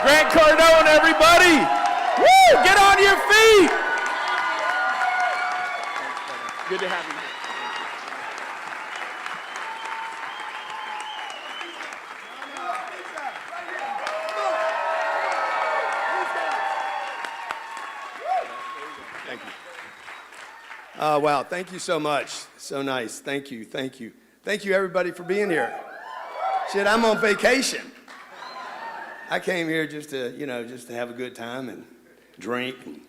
Grant Cardone, everybody. Woo! Get on your feet. Good to have you. Thank you. Wow, thank you so much. So nice. Thank you, thank you. Thank you, everybody, for being here. Shit, I'm on vacation. I came here just to have a good time and drink and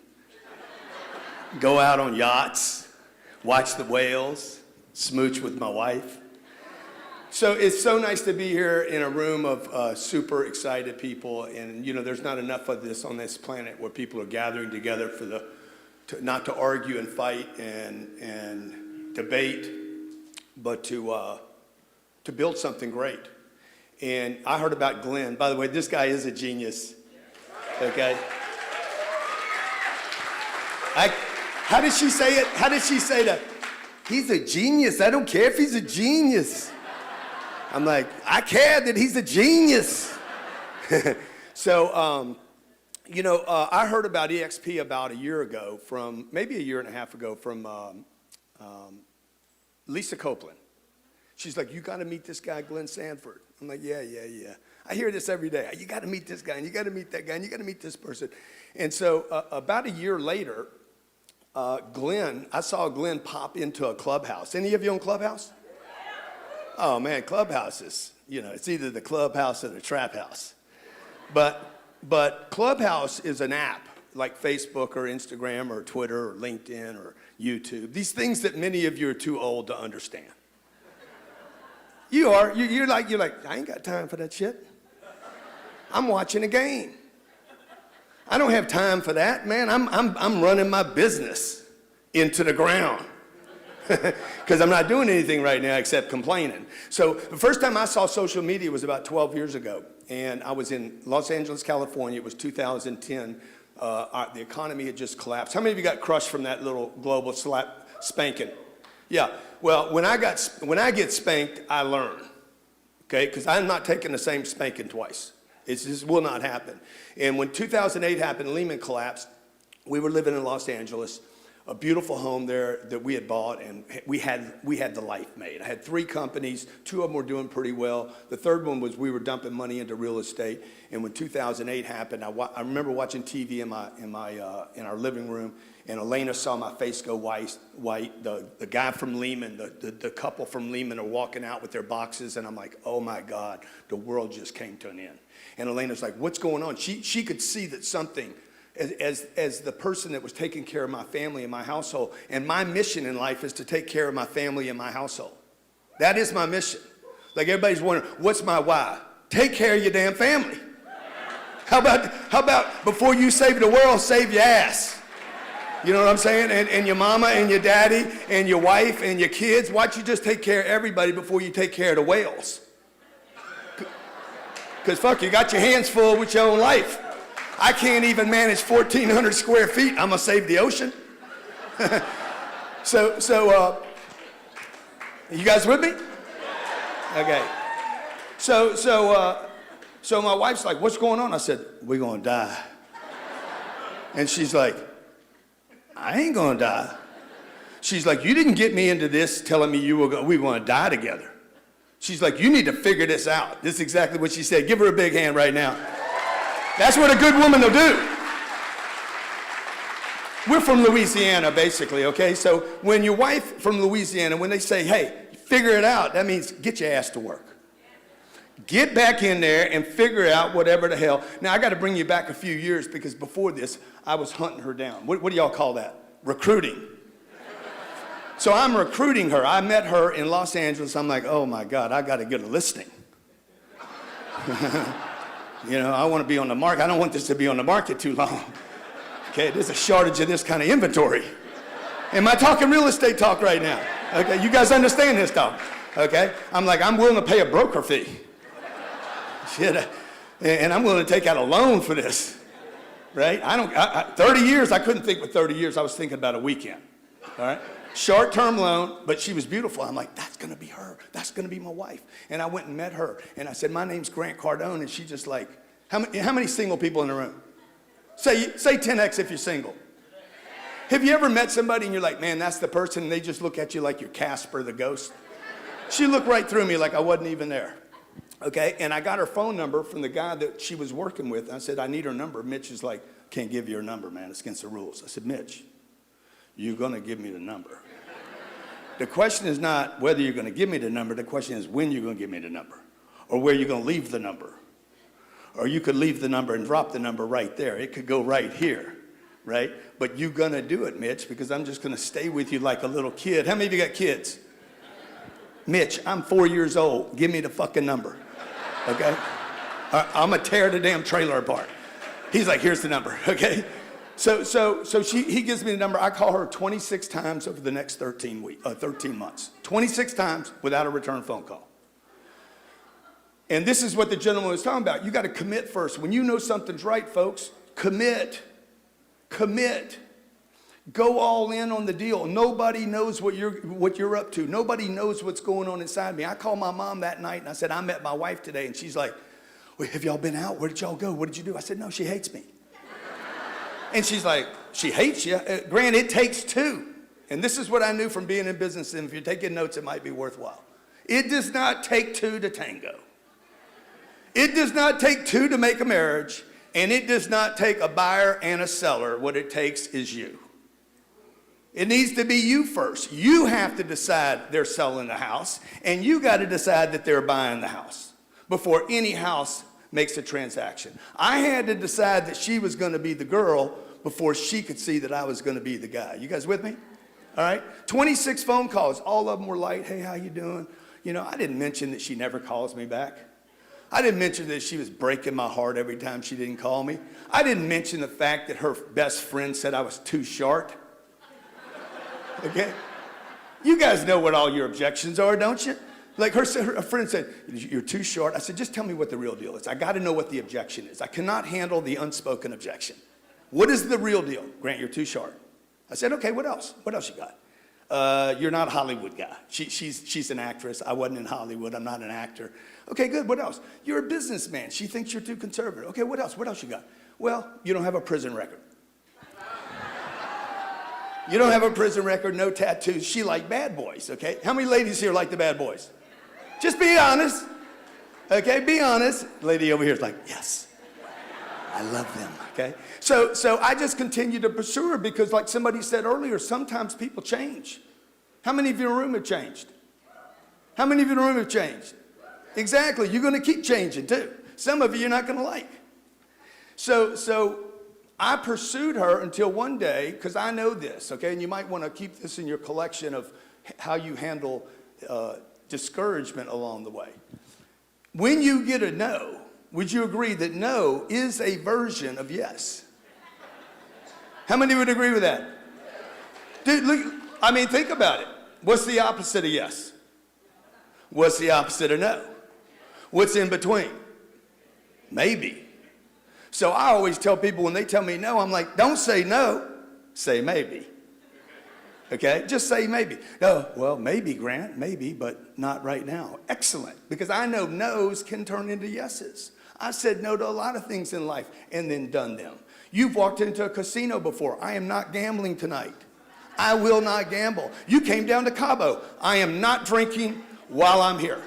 go out on yachts, watch the whales, smooch with my wife. So it's so nice to be here in a room of super excited people. And, there's not enough of this on this planet where people are gathering together not to argue and fight and debate, but to build something great. And I heard about Glenn. By the way, this guy is a genius. Okay. How did she say it? How did she say that? He's a genius. I don't care if he's a genius. I'm like, I care that he's a genius. So, I heard about eXp about a year ago maybe a year and a half ago from Lisa Copeland. She's like, you got to meet this guy, Glenn Sanford. I'm like, yeah. I hear this every day. You got to meet this guy, and you got to meet that guy, and you got to meet this person. And so about a year later, I saw Glenn pop into a Clubhouse. Any of you on Clubhouse? Oh, man, Clubhouses. It's either the Clubhouse or the Trap House. But Clubhouse is an app like Facebook or Instagram or Twitter or LinkedIn or YouTube. These things that many of you are too old to understand. You are. You're like, I ain't got time for that shit. I'm watching a game. I don't have time for that, man. I'm running my business into the ground because I'm not doing anything right now except complaining. So the first time I saw social media was about 12 years ago, and I was in Los Angeles, California. It was 2010. The economy had just collapsed. How many of you got crushed from that little global spanking? Yeah. Well, when I get spanked, I learn. Okay, because I'm not taking the same spanking twice. It just will not happen. And when 2008 happened, Lehman collapsed. We were living in Los Angeles, a beautiful home there that we had bought, and we had the life made. I had 3 companies. 2 of them were doing pretty well. The third one was we were dumping money into real estate. And when 2008 happened, I remember watching TV in our living room, and Elena saw my face go white. The guy from Lehman, the couple from Lehman are walking out with their boxes, and I'm like, oh my God, the world just came to an end. And Elena's like, what's going on? She could see that something, as the person that was taking care of my family and my household, and my mission in life is to take care of my family and my household. That is my mission. Like everybody's wondering, what's my why? Take care of your damn family. How about before you save the world, save your ass? You know what I'm saying? And your mama and your daddy and your wife and your kids. Why don't you just take care of everybody before you take care of the whales? Because fuck, you got your hands full with your own life. I can't even manage 1,400 square feet. I'm gonna save the ocean. So you guys with me? Okay. So my wife's like, what's going on? I said, we're gonna die. And she's like, I ain't gonna die. She's like, you didn't get me into this telling me we were gonna die together. She's like, you need to figure this out. This is exactly what she said. Give her a big hand right now. That's what a good woman will do. We're from Louisiana, basically, okay? So when your wife from Louisiana, when they say, hey, figure it out, that means get your ass to work. Get back in there and figure out whatever the hell. Now, I got to bring you back a few years because before this, I was hunting her down. What do y'all call that? Recruiting. So I'm recruiting her. I met her in Los Angeles. I'm like, oh my God, I got to get a listing. I want to be on the market. I don't want this to be on the market too long. Okay, there's a shortage of this kind of inventory. Am I talking real estate talk right now? Okay, you guys understand this talk? Okay, I'm like, I'm willing to pay a broker fee. Shit, and I'm willing to take out a loan for this, right? 30 years, I couldn't think with 30 years. I was thinking about a weekend, all right? Short-term loan, but she was beautiful. I'm like, that's going to be her. That's going to be my wife. And I went and met her. And I said, my name's Grant Cardone. And she just like, How many single people in the room? Say 10X if you're single. Have you ever met somebody and you're like, man, that's the person, and they just look at you like you're Casper the ghost? She looked right through me like I wasn't even there. Okay, and I got her phone number from the guy that she was working with. I said, I need her number. Mitch is like, can't give you her number, man. It's against the rules. I said, Mitch, you're going to give me the number. The question is not whether you're going to give me the number. The question is when you're going to give me the number, or where you're going to leave the number. Or you could leave the number and drop the number right there. It could go right here, right? But you're going to do it, Mitch, because I'm just going to stay with you like a little kid. How many of you got kids? Mitch, I'm 4 years old. Give me the fucking number, okay? I'm going to tear the damn trailer apart. He's like, here's the number, okay? So he gives me the number. I call her 26 times over the next 13 months. 26 times without a return phone call. And this is what the gentleman was talking about. You got to commit first. When you know something's right, folks, commit. Commit. Go all in on the deal. Nobody knows what you're up to. Nobody knows what's going on inside me. I called my mom that night and I said, I met my wife today. And she's like, well, have y'all been out? Where did y'all go? What did you do? I said, no, she hates me. And she's like, she hates you? Grant, it takes two. And this is what I knew from being in business. And if you're taking notes, it might be worthwhile. It does not take two to tango. It does not take two to make a marriage, and it does not take a buyer and a seller. What it takes is you. It needs to be you first. You have to decide they're selling the house, and you got to decide that they're buying the house before any house makes a transaction. I had to decide that she was going to be the girl before she could see that I was going to be the guy. You guys with me? All right? 26 phone calls. All of them were light. Hey, how you doing? You know, I didn't mention that she never calls me back. I didn't mention that she was breaking my heart every time she didn't call me. I didn't mention the fact that her best friend said I was too short. Okay? You guys know what all your objections are, don't you? Like her friend said, you're too short. I said, just tell me what the real deal is. I got to know what the objection is. I cannot handle the unspoken objection. What is the real deal? Grant, you're too short. I said, okay, what else? What else you got? You're not a Hollywood guy. She's an actress. I wasn't in Hollywood. I'm not an actor. Okay, good. What else? You're a businessman. She thinks you're too conservative. Okay, what else? What else you got? Well, you don't have a prison record. You don't have a prison record, no tattoos. She liked bad boys, okay? How many ladies here like the bad boys? Just be honest. Okay, be honest. Lady over here is like, yes, I love them, okay? So I just continue to pursue her because like somebody said earlier, sometimes people change. How many of you in the room have changed? How many of you in the room have changed? Exactly, you're gonna keep changing too. Some of you you're not gonna like. So I pursued her until one day, because I know this, okay? And you might wanna keep this in your collection of how you handle discouragement along the way. When you get a no, would you agree that no is a version of yes? How many would agree with that? Dude, look, I mean, think about it. What's the opposite of yes? What's the opposite of no? What's in between? Maybe. So I always tell people when they tell me no, I'm like, don't say no, say maybe. Okay, just say maybe. No, well, maybe, Grant, maybe, but not right now. Excellent, because I know no's can turn into yeses. I said no to a lot of things in life and then done them. You've walked into a casino before. I am not gambling tonight. I will not gamble. You came down to Cabo. I am not drinking while I'm here.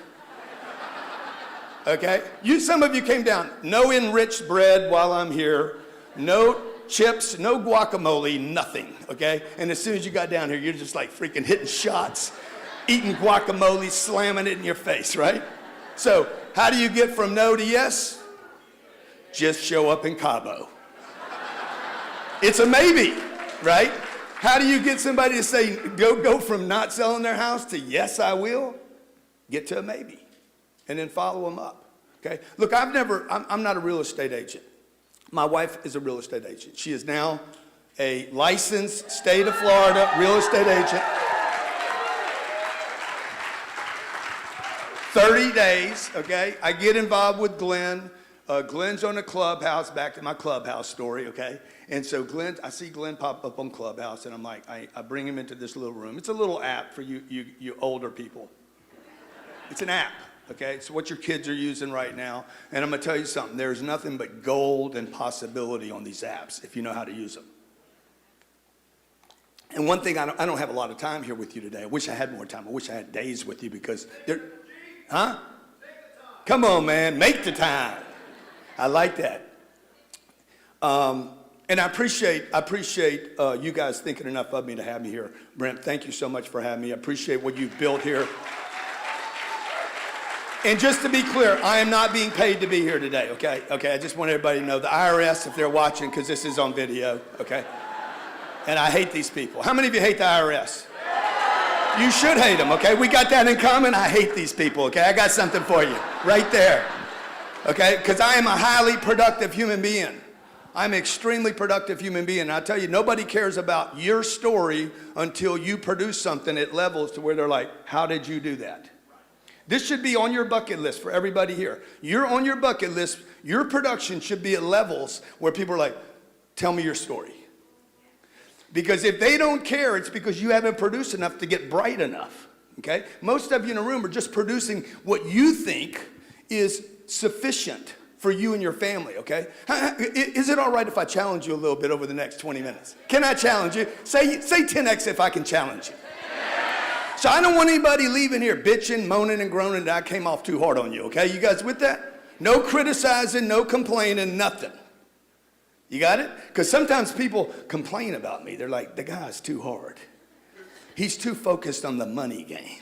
Okay? Some of you came down. No enriched bread while I'm here. No chips, no guacamole, nothing. Okay? And as soon as you got down here, you're just like freaking hitting shots, eating guacamole, slamming it in your face, right? So, how do you get from no to yes? Just show up in Cabo. It's a maybe, right? How do you get somebody to say, go from not selling their house to yes, I will? Get to a maybe. And then follow them up, okay? Look, I'm not a real estate agent. My wife is a real estate agent. She is now a licensed state of Florida real estate agent. 30 days, okay? I get involved with Glenn. Glenn's on the Clubhouse, back to my Clubhouse story, okay? And so I see Glenn pop up on Clubhouse, and I'm like, I bring him into this little room. It's a little app for you older people. It's an app, Okay, it's what your kids are using right now. And I'm gonna tell you something, there's nothing but gold and possibility on these apps if you know how to use them. And one thing, I don't have a lot of time here with you today. I wish I had more time. I wish I had days with you because they're, huh? Come on, man, make the time. I like that. And I appreciate you guys thinking enough of me to have me here. Brent, thank you so much for having me. I appreciate what you've built here. And just to be clear, I am not being paid to be here today, okay? Okay, I just want everybody to know, the IRS, if they're watching, because this is on video, okay? And I hate these people. How many of you hate the IRS? You should hate them, okay? We got that in common. I hate these people, okay? I got something for you right there, okay? Because I am a highly productive human being. I'm an extremely productive human being. And I tell you, nobody cares about your story until you produce something at levels to where they're like, how did you do that? This should be on your bucket list for everybody here. You're on your bucket list. Your production should be at levels where people are like, tell me your story. Because if they don't care, it's because you haven't produced enough to get bright enough, okay? Most of you in the room are just producing what you think is sufficient for you and your family, okay? Is it all right if I challenge you a little bit over the next 20 minutes? Can I challenge you? Say 10x if I can challenge you. So I don't want anybody leaving here bitching, moaning, and groaning that I came off too hard on you, okay? You guys with that? No criticizing, no complaining, nothing. You got it? Because sometimes people complain about me. They're like, the guy's too hard. He's too focused on the money game.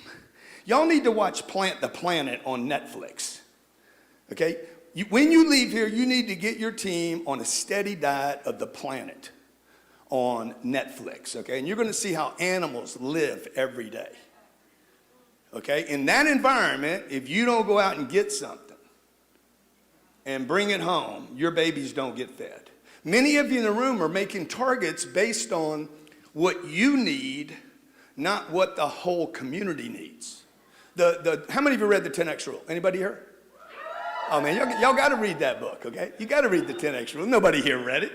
Y'all need to watch Plant the Planet on Netflix, okay? When you leave here, you need to get your team on a steady diet of the planet on Netflix, okay? And you're going to see how animals live every day. Okay, in that environment, if you don't go out and get something and bring it home, your babies don't get fed. Many of you in the room are making targets based on what you need, not what the whole community needs. How many of you read the 10X rule? Anybody here? Oh man, y'all got to read that book, okay? You got to read the 10X rule. Nobody here read it.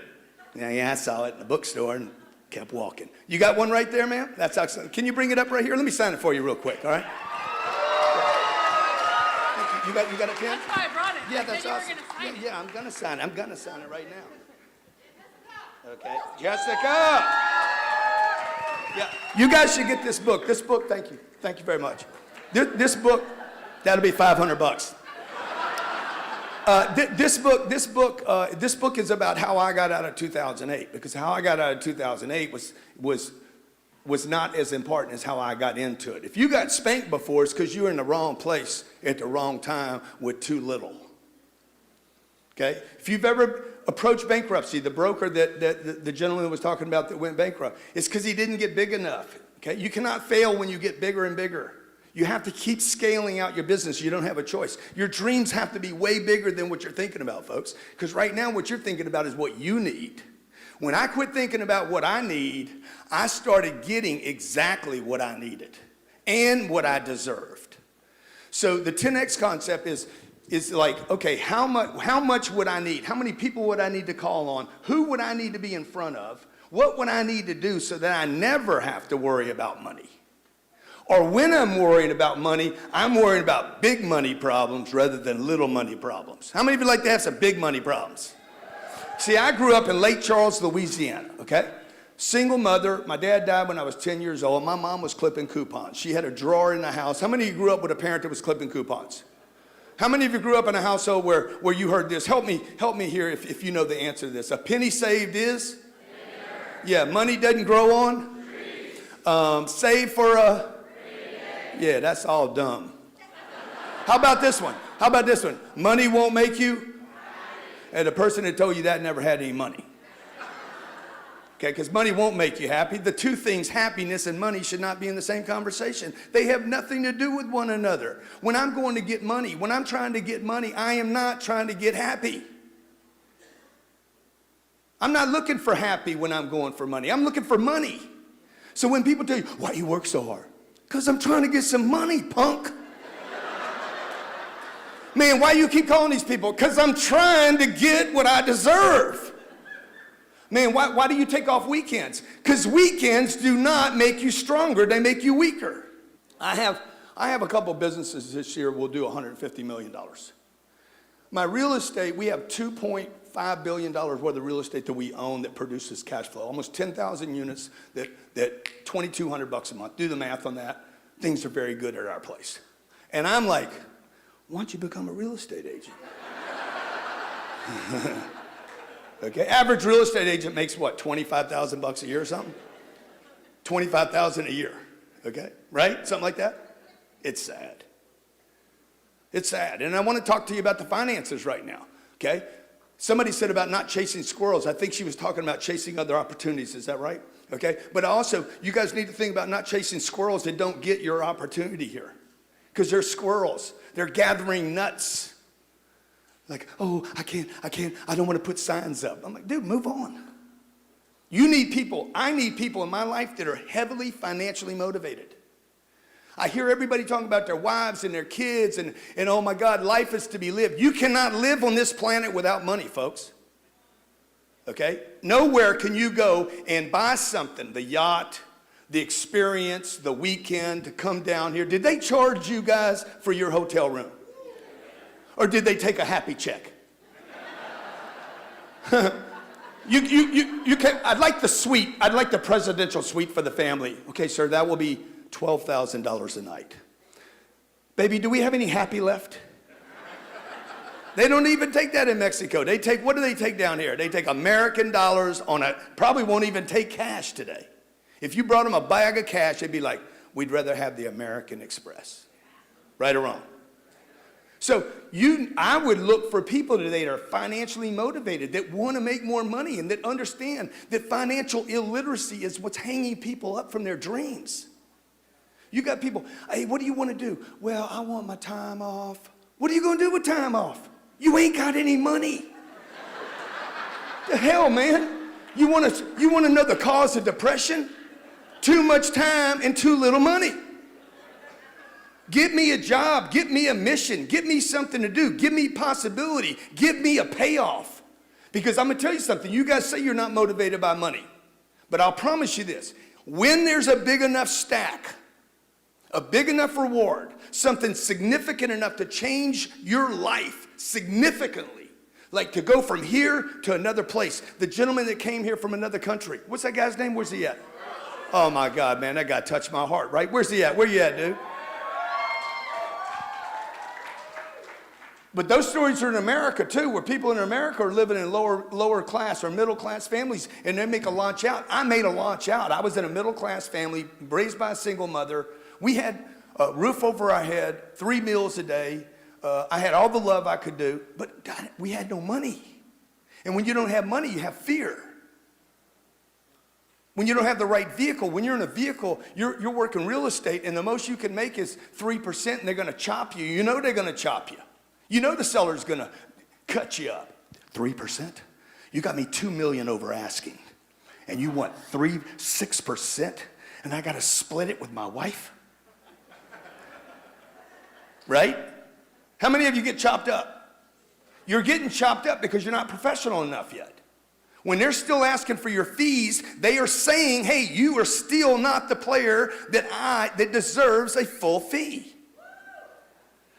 Yeah, I saw it in the bookstore and kept walking. You got one right there, ma'am? That's excellent. Can you bring it up right here? Let me sign it for you real quick, all right? You got a pen? That's why I brought it. Yeah, that's awesome. Yeah, I'm gonna sign it. I'm gonna sign it right now. Okay, Jessica. Yeah, you guys should get this book. This book, thank you very much. This book, that'll be $500. This book is about how I got out of 2008, because how I got out of 2008 was not as important as how I got into it. If you got spanked before, it's because you were in the wrong place at the wrong time with too little. Okay? If you've ever approached bankruptcy, the broker that the gentleman was talking about that went bankrupt, it's because he didn't get big enough. Okay? You cannot fail when you get bigger and bigger. You have to keep scaling out your business. You don't have a choice. Your dreams have to be way bigger than what you're thinking about, folks. Because right now what you're thinking about is what you need. When I quit thinking about what I need, I started getting exactly what I needed and what I deserved. So the 10X concept is like, okay, how much would I need? How many people would I need to call on? Who would I need to be in front of? What would I need to do so that I never have to worry about money? Or when I'm worrying about money, I'm worrying about big money problems rather than little money problems. How many of you like to have some big money problems? See, I grew up in Lake Charles, Louisiana, okay? Single mother. My dad died when I was 10 years old. My mom was clipping coupons. She had a drawer in the house. How many of you grew up with a parent that was clipping coupons? How many of you grew up in a household where you heard this? Help me here if you know the answer to this. A penny saved is? Yeah, money doesn't grow on? Save for a? Yeah, that's all dumb. How about this one? Money won't make you? And the person that told you that never had any money. Okay, because money won't make you happy. The two things, happiness and money, should not be in the same conversation. They have nothing to do with one another. When I'm going to get money, when I'm trying to get money, I am not trying to get happy. I'm not looking for happy when I'm going for money. I'm looking for money. So when people tell you, why you work so hard? Because I'm trying to get some money, punk. Man, why you keep calling these people? Because I'm trying to get what I deserve. Man, why do you take off weekends? Because weekends do not make you stronger, they make you weaker. I have I have a couple businesses this year will do $150 million. My real estate, we have $2.5 billion worth of real estate that we own that produces cash flow. Almost 10,000 units that $2,200 a month. Do the math on that. Things are very good at our place. And I'm like, why don't you become a real estate agent? Okay, average real estate agent makes what, $25,000 a year or something? $25,000 a year, okay, right? Something like that? It's sad. It's sad, and I want to talk to you about the finances right now, okay? Somebody said about not chasing squirrels. I think she was talking about chasing other opportunities, is that right? Okay, but also, you guys need to think about not chasing squirrels that don't get your opportunity here. Because they're squirrels. They're gathering nuts. Like, oh, I don't want to put signs up. I'm like, dude, move on. You need people, I need people in my life that are heavily financially motivated. I hear everybody talking about their wives and their kids and oh my God, life is to be lived. You cannot live on this planet without money, folks. Okay? Nowhere can you go and buy something, the yacht, the experience, the weekend, to come down here. Did they charge you guys for your hotel room? Or did they take a happy check? You can, I'd like the suite. I'd like the presidential suite for the family. Okay, sir, that will be $12,000 a night. Baby, do we have any happy left? They don't even take that in Mexico. They take, what do they take down here? They take American dollars on a, probably won't even take cash today. If you brought them a bag of cash, they'd be like, we'd rather have the American Express. Right or wrong? So I would look for people today that are financially motivated, that want to make more money, and that understand that financial illiteracy is what's hanging people up from their dreams. You got people, hey, what do you want to do? Well, I want my time off. What are you going to do with time off? You ain't got any money. The hell, man? You want to know the cause of depression? Too much time and too little money. Give me a job, give me a mission, give me something to do, give me possibility, give me a payoff. Because I'm going to tell you something, you guys say you're not motivated by money, but I'll promise you this, when there's a big enough stack, a big enough reward, something significant enough to change your life significantly, like to go from here to another place. The gentleman that came here from another country, what's that guy's name? Where's he at? Oh my God, man, that guy touched my heart, right? Where's he at? Where you at, dude? But those stories are in America too, where people in America are living in lower class or middle class families, and they make a launch out. I made a launch out. I was in a middle class family, raised by a single mother. We had a roof over our head, 3 meals a day. I had all the love I could do, but God, we had no money. And when you don't have money, you have fear. When you don't have the right vehicle, when you're in a vehicle, you're working real estate, and the most you can make is 3%, and they're going to chop you. You know they're going to chop you. You know the seller's going to cut you up. 3%? You got me $2 million over asking, and you want 6%, and I got to split it with my wife? Right? How many of you get chopped up? You're getting chopped up because you're not professional enough yet. When they're still asking for your fees, they are saying, hey, you are still not the player that deserves a full fee.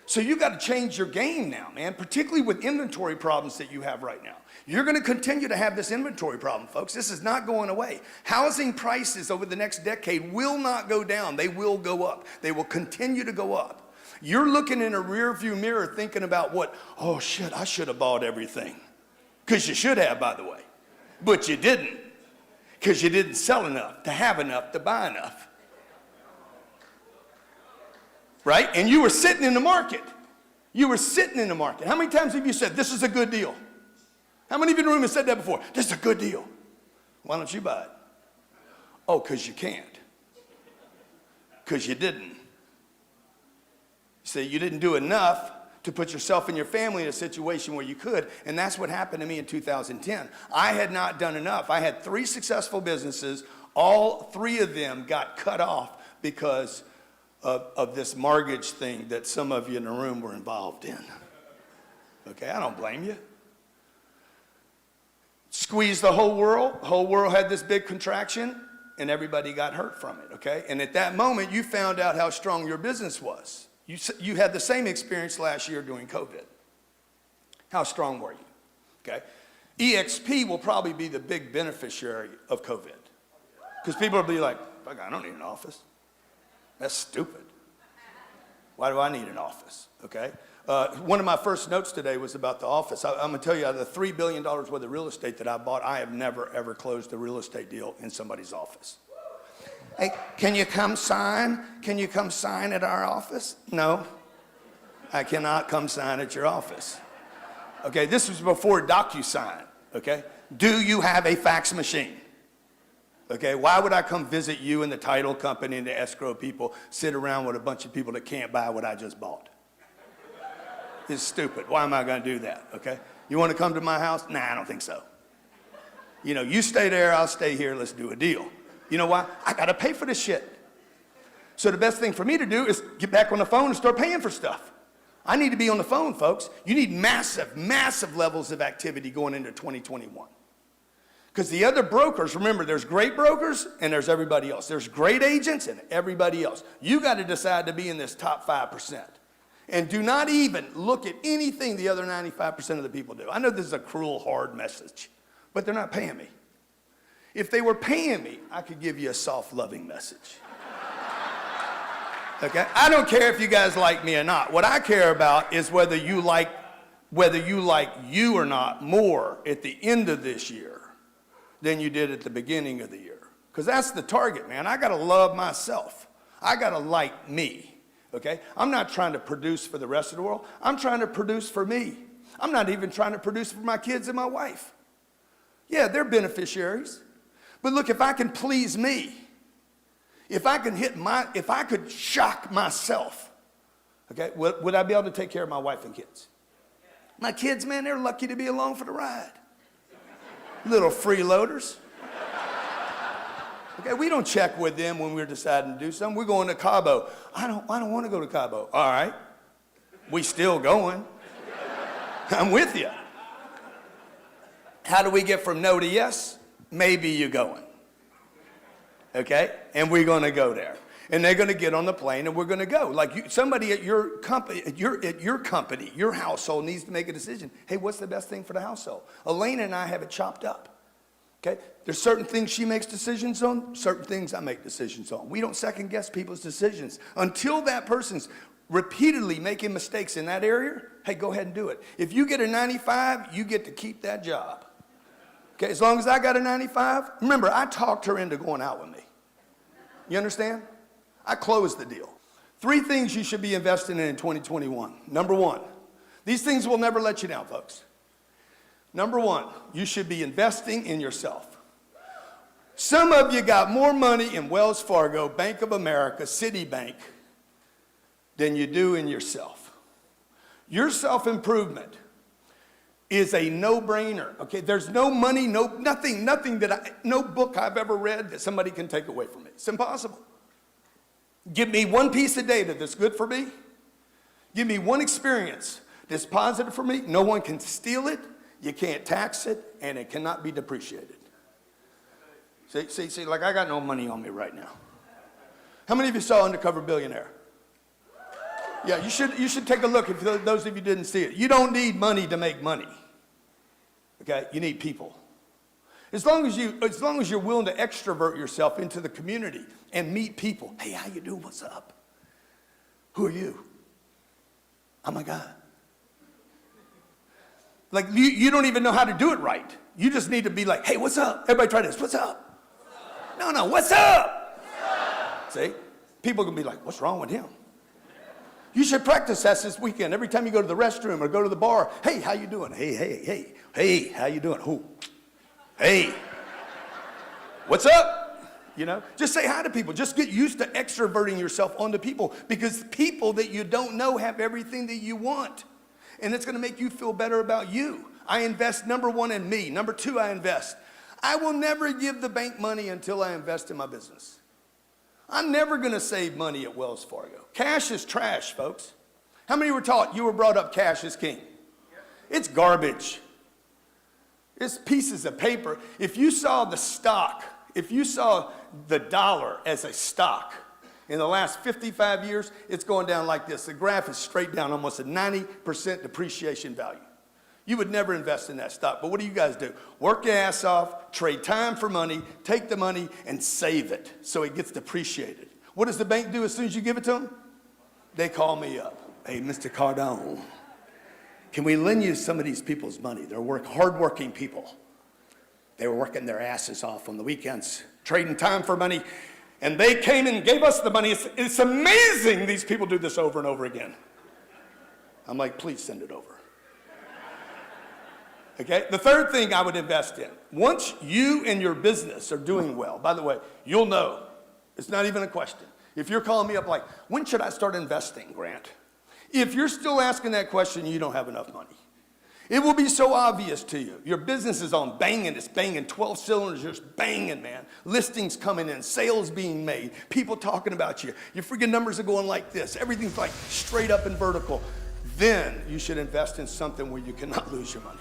So you got to change your game now, man, particularly with inventory problems that you have right now. You're going to continue to have this inventory problem, folks. This is not going away. Housing prices over the next decade will not go down. They will go up. They will continue to go up. You're looking in a rearview mirror thinking about what, oh shit, I should have bought everything. Because you should have, by the way. But you didn't. Because you didn't sell enough to have enough to buy enough. Right? And you were sitting in the market. You were sitting in the market. How many times have you said, this is a good deal? How many of you in the room have said that before? This is a good deal. Why don't you buy it? Oh, because you can't. Because you didn't. You say you didn't do enough to put yourself and your family in a situation where you could, and that's what happened to me in 2010. I had not done enough. I had 3 successful businesses. All 3 of them got cut off because of this mortgage thing that some of you in the room were involved in. Okay, I don't blame you. Squeezed the whole world. The whole world had this big contraction. and everybody got hurt from it, okay? And at that moment, you found out how strong your business was. You had the same experience last year during COVID. How strong were you, okay? eXp will probably be the big beneficiary of COVID. Because people will be like, I don't need an office. That's stupid. Why do I need an office, okay? One of my first notes today was about the office. I'm going to tell you, out of the $3 billion worth of real estate that I bought, I have never, ever closed a real estate deal in somebody's office. Hey, can you come sign? Can you come sign at our office? No, I cannot come sign at your office. Okay, this was before DocuSign, okay? Do you have a fax machine? Okay, why would I come visit you and the title company and the escrow people, sit around with a bunch of people that can't buy what I just bought? It's stupid. Why am I going to do that, okay? You want to come to my house? Nah, I don't think so. You know, you stay there, I'll stay here, let's do a deal. You know why? I got to pay for this shit. So the best thing for me to do is get back on the phone and start paying for stuff. I need to be on the phone, folks. You need massive, massive levels of activity going into 2021. Because the other brokers, remember, there's great brokers and there's everybody else. There's great agents and everybody else. You got to decide to be in this top 5%. And do not even look at anything the other 95% of the people do. I know this is a cruel, hard message, but they're not paying me. If they were paying me, I could give you a soft, loving message. Okay? I don't care if you guys like me or not. What I care about is whether you like you or not more at the end of this year than you did at the beginning of the year. Because that's the target, man. I got to love myself. I got to like me. Okay? I'm not trying to produce for the rest of the world. I'm trying to produce for me. I'm not even trying to produce for my kids and my wife. Yeah, they're beneficiaries. But look, if I can please me, if I could shock myself, okay, would I be able to take care of my wife and kids? My kids, man, they're lucky to be along for the ride. Little freeloaders. Okay, we don't check with them when we're deciding to do something. We're going to Cabo. I don't want to go to Cabo. All right, we still going. I'm with you. How do we get from no to yes? Maybe you're going. Okay? And we're going to go there. And they're going to get on the plane and we're going to go. Like somebody at your company, your household needs to make a decision. Hey, what's the best thing for the household? Elaine and I have it chopped up. Okay? There's certain things she makes decisions on, certain things I make decisions on. We don't second guess people's decisions. Until that person's repeatedly making mistakes in that area, hey, go ahead and do it. If you get a 95, you get to keep that job. Okay, as long as I got a 95, remember, I talked her into going out with me. You understand? I closed the deal. 3 things you should be investing in 2021. Number 1, these things will never let you down, folks. Number 1, you should be investing in yourself. Some of you got more money in Wells Fargo, Bank of America, Citibank than you do in yourself. Your self-improvement is a no-brainer, okay? There's no money, nothing no book I've ever read that somebody can take away from me. It's impossible. Give me one piece of data that's good for me. Give me one experience that's positive for me. No one can steal it. You can't tax it, and it cannot be depreciated. See, like I got no money on me right now. How many of you saw Undercover Billionaire? Yeah, you should take a look if those of you didn't see it. You don't need money to make money. Okay? You need people. As long as you're willing to extrovert yourself into the community and meet people. Hey, how you doing? What's up? Who are you? I'm a guy. Like you don't even know how to do it right. You just need to be like, hey, what's up? Everybody try this. What's up? No, what's up? See? People are going to be like, what's wrong with him? You should practice that this weekend. Every time you go to the restroom or go to the bar, hey, how you doing? Hey, how you doing? Who? Hey, what's up? You know, just say hi to people. Just get used to extroverting yourself onto people, because people that you don't know have everything that you want. And it's going to make you feel better about you. I invest, number 1, in me. Number 2, I invest. I will never give the bank money until I invest in my business. I'm never going to save money at Wells Fargo. Cash is trash, folks. How many were taught you were brought up cash is king? It's garbage. It's pieces of paper. If you saw the stock If you saw the dollar as a stock, in the last 55 years, it's going down like this. The graph is straight down, almost a 90% depreciation value. You would never invest in that stock. But what do you guys do? Work your ass off, trade time for money, take the money, and save it so it gets depreciated. What does the bank do as soon as you give it to them? They call me up. Hey, Mr. Cardone, can we lend you some of these people's money? They're hardworking people. They were working their asses off on the weekends, trading time for money. And they came and gave us the money. It's amazing these people do this over and over again. I'm like, please send it over. Okay, the third thing I would invest in, once you and your business are doing well, by the way, you'll know, it's not even a question. If you're calling me up like, when should I start investing, Grant? If you're still asking that question, you don't have enough money. It will be so obvious to you. Your business is on banging, it's banging, 12 cylinders, just banging, man. Listings coming in, sales being made, people talking about you. Your freaking numbers are going like this. Everything's like straight up and vertical. Then you should invest in something where you cannot lose your money.